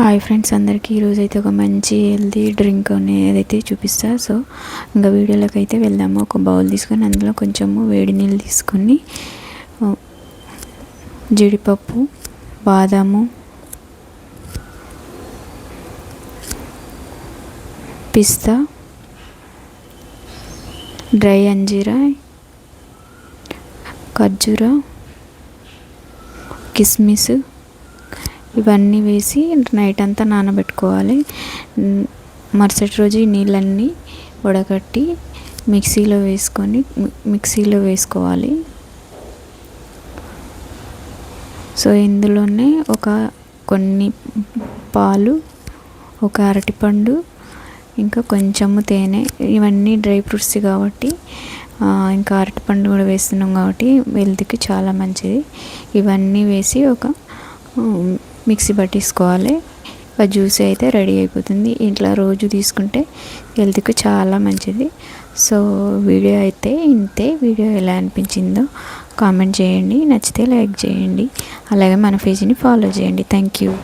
Hi friends అందరికీ ఈరోజు అయితే ఒక మంచి హెల్తీ డ్రింక్ అనేది చూపిస్తా. సో ఇంకా వీడియోలోకి అయితే వెళ్దాము. ఒక బౌల్ తీసుకొని అందులో కొంచెము వేడి నీళ్ళు తీసుకొని జీడిపప్పు, బాదాము, పిస్తా, డ్రై అంజీరా, ఖర్జూర, కిస్మిస్ ఇవన్నీ వేసి నైట్ అంతా నానబెట్టుకోవాలి. మరుసటి రోజు ఈ నీళ్ళన్నీ వడగట్టి మిక్సీలో వేసుకోవాలి. సో ఇందులోనే కొన్ని పాలు, ఒక అరటిపండు, ఇంకా కొంచెము తేనె, ఇవన్నీ డ్రై ఫ్రూట్స్ కాబట్టి ఇంకా అరటిపండు కూడా వేస్తున్నాం కాబట్టి హెల్త్కి చాలా మంచిది. ఇవన్నీ వేసి ఒక మిక్సీ పట్టేసుకోవాలి. జ్యూస్ అయితే రెడీ అయిపోతుంది. ఇట్లా రోజు తీసుకుంటే హెల్త్కి చాలా మంచిది. సో వీడియో అయితే ఇంతే. వీడియో ఎలా అనిపించిందో కామెంట్ చేయండి, నచ్చితే లైక్ చేయండి, అలాగే మన పేజీని ఫాలో చేయండి. Thank you.